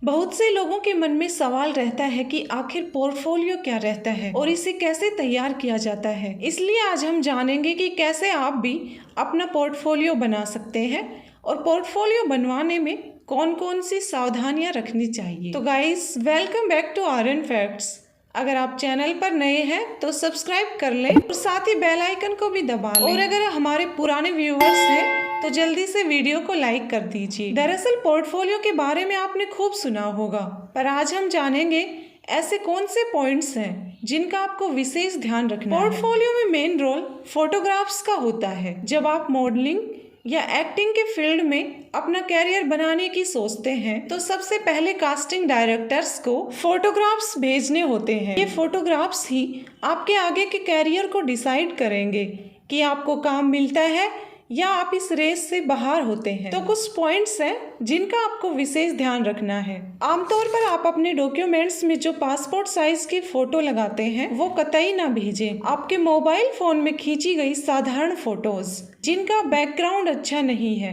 बहुत से लोगों के मन में सवाल रहता है कि आखिर पोर्टफोलियो क्या रहता है और इसे कैसे तैयार किया जाता है। इसलिए आज हम जानेंगे कि कैसे आप भी अपना पोर्टफोलियो बना सकते हैं और पोर्टफोलियो बनवाने में कौन कौन सी सावधानियां रखनी चाहिए। तो guys, welcome back to Aryan facts. अगर आप चैनल पर नए हैं तो सब्सक्राइब कर लें और साथ ही बेल आइकन को भी दबा लें। और अगर हमारे पुराने व्यूअर्स हैं तो जल्दी से वीडियो को लाइक कर दीजिए। दरअसल पोर्टफोलियो के बारे में आपने खूब सुना होगा, पर आज हम जानेंगे ऐसे कौन से पॉइंट्स हैं जिनका आपको विशेष ध्यान रखना है। पोर्टफोलियो में मेन रोल फोटोग्राफ्स का होता है। जब आप मॉडलिंग या एक्टिंग के फील्ड में अपना कैरियर बनाने की सोचते हैं तो सबसे पहले कास्टिंग डायरेक्टर्स को फोटोग्राफ्स भेजने होते हैं। ये फोटोग्राफ्स ही आपके आगे के कैरियर को डिसाइड करेंगे कि आपको काम मिलता है या आप इस रेस से बाहर होते हैं। तो कुछ पॉइंट्स हैं जिनका आपको विशेष ध्यान रखना है। आमतौर पर आप अपने डॉक्यूमेंट्स में जो पासपोर्ट साइज की फोटो लगाते हैं वो कतई ना भेजें। आपके मोबाइल फोन में खींची गई साधारण फोटोज जिनका बैकग्राउंड अच्छा नहीं है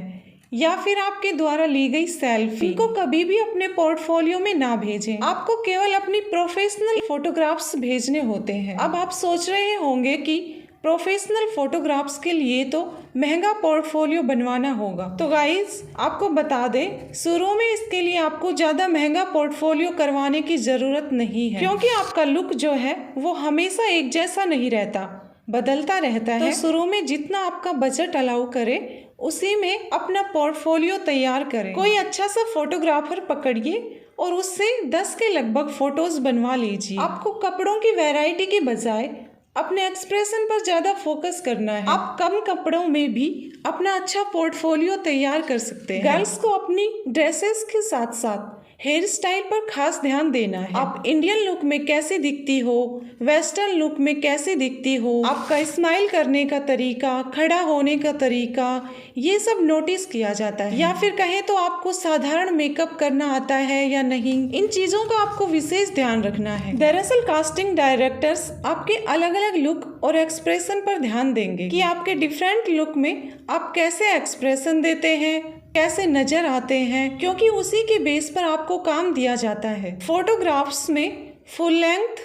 या फिर आपके द्वारा ली गई सेल्फी, इनको कभी भी अपने पोर्टफोलियो में ना भेजें। आपको केवल अपनी प्रोफेशनल फोटोग्राफ्स भेजने होते हैं। अब आप सोच रहे होंगे कि प्रोफेशनल फोटोग्राफ्स के लिए तो महंगा पोर्टफोलियो बनवाना होगा। तो गाइस, आपको बता दें, शुरू में इसके लिए आपको ज्यादा महंगा पोर्टफोलियो करवाने की जरूरत नहीं है, क्योंकि आपका लुक जो है वो हमेशा एक जैसा नहीं रहता, बदलता रहता है। तो शुरू में जितना आपका बजट अलाउ करे उसी में अपना पोर्टफोलियो तैयार करें। कोई अच्छा सा फोटोग्राफर पकड़िए और उससे 10 के लगभग फोटोज बनवा लीजिए। आपको कपड़ों की वैरायटी के बजाय अपने एक्सप्रेशन पर ज्यादा फोकस करना है। आप कम कपड़ों में भी अपना अच्छा पोर्टफोलियो तैयार कर सकते हैं। गर्ल्स को अपनी ड्रेसेस के साथ साथ हेयर स्टाइल पर खास ध्यान देना है। आप इंडियन लुक में कैसे दिखती हो, वेस्टर्न लुक में कैसे दिखती हो, आपका स्माइल करने का तरीका, खड़ा होने का तरीका, ये सब नोटिस किया जाता है। या फिर कहें तो आपको साधारण मेकअप करना आता है या नहीं, इन चीजों का आपको विशेष ध्यान रखना है। दरअसल कास्टिंग डायरेक्टर्स आपके अलग अलग लुक और एक्सप्रेशन पर ध्यान देंगे कि आपके डिफरेंट लुक में आप कैसे एक्सप्रेशन देते हैं, कैसे नजर आते हैं, क्योंकि उसी के बेस पर आपको काम दिया जाता है। फोटोग्राफ्स में full length,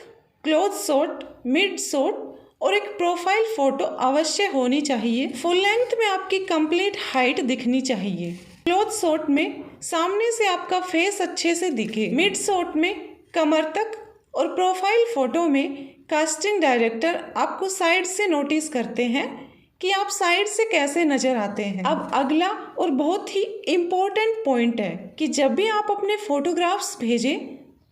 close shot, mid shot और एक प्रोफाइल फोटो अवश्य होनी चाहिए। फुल लेंथ में आपकी कंप्लीट हाइट दिखनी चाहिए। क्लोज शॉट में सामने से आपका फेस अच्छे से दिखे। मिड शॉट में कमर तक और प्रोफाइल फोटो में कास्टिंग डायरेक्टर आपको साइड से नोटिस करते हैं कि आप साइड से कैसे नजर आते हैं। अब अगला और बहुत ही इम्पोर्टेंट पॉइंट है कि जब भी आप अपने फोटोग्राफ्स भेजें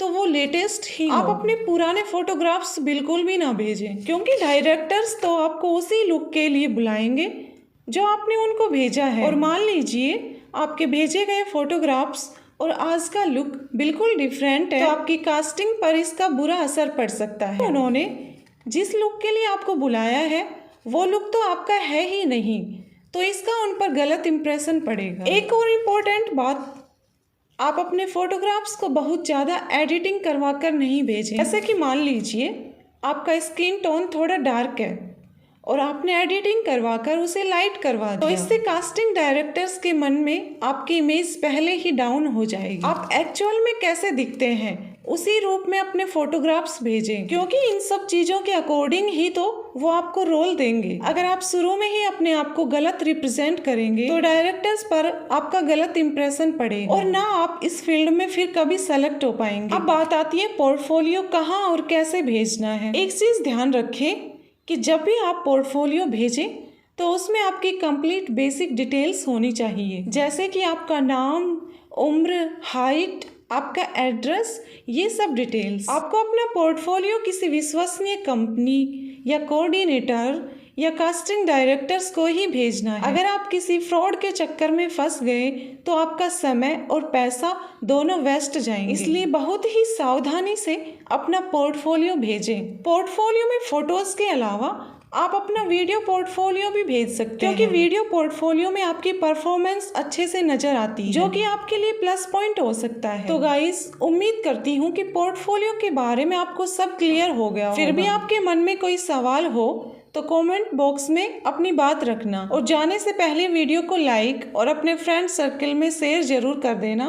तो वो लेटेस्ट ही आप अपने पुराने फोटोग्राफ्स बिल्कुल भी ना भेजें, क्योंकि डायरेक्टर्स तो आपको उसी लुक के लिए बुलाएंगे जो आपने उनको भेजा है। और मान लीजिए आपके भेजे गए फोटोग्राफ्स और आज का लुक बिल्कुल डिफरेंट है, तो आपकी कास्टिंग पर इसका बुरा असर पड़ सकता है। उन्होंने जिस लुक के लिए आपको बुलाया है वो लुक तो आपका है ही नहीं, तो इसका उन पर गलत इंप्रेशन पड़ेगा। एक और इम्पोर्टेंट बात, आप अपने फोटोग्राफ्स को बहुत ज़्यादा एडिटिंग करवा कर नहीं भेजें। जैसे कि मान लीजिए आपका स्किन टोन थोड़ा डार्क है और आपने एडिटिंग करवा कर उसे लाइट करवा दिया, तो इससे कास्टिंग डायरेक्टर्स के मन में आपकी इमेज पहले ही डाउन हो जाएगी। आप एक्चुअल में कैसे दिखते हैं उसी रूप में अपने फोटोग्राफ्स भेजें, क्योंकि इन सब चीजों के अकॉर्डिंग ही तो वो आपको रोल देंगे। अगर आप शुरू में ही अपने आप को गलत रिप्रेजेंट करेंगे तो डायरेक्टर्स पर आपका गलत इंप्रेशन पड़ेगा और ना आप इस फील्ड में फिर कभी सेलेक्ट हो पाएंगे। अब बात आती है पोर्टफोलियो कहाँ और कैसे भेजना है। एक चीज ध्यान रखें कि जब भी आप पोर्टफोलियो भेजें तो उसमें आपकी कंप्लीट बेसिक डिटेल्स होनी चाहिए, जैसे कि आपका नाम, उम्र, हाइट, आपका एड्रेस, ये सब डिटेल्स। आपको अपना पोर्टफोलियो किसी विश्वसनीय कंपनी या कोऑर्डिनेटर या कास्टिंग डायरेक्टर्स को ही भेजना है। अगर आप किसी फ्रॉड के चक्कर में फंस गए तो आपका समय और पैसा दोनों वेस्ट जाएंगे। इसलिए बहुत ही सावधानी से अपना पोर्टफोलियो भेजें। पोर्टफोलियो में फोटोज के अलावा आप अपना वीडियो पोर्टफोलियो भी भेज सकते हैं, क्योंकि वीडियो पोर्टफोलियो में आपकी परफॉर्मेंस अच्छे से नजर आती है, जो कि आपके लिए प्लस पॉइंट हो सकता है। तो गाइस, उम्मीद करती हूँ कि पोर्टफोलियो के बारे में आपको सब क्लियर हो गया। फिर भी आपके मन में कोई सवाल हो तो कमेंट बॉक्स में अपनी बात रखना और जाने से पहले वीडियो को लाइक और अपने फ्रेंड सर्कल में शेयर जरूर कर देना।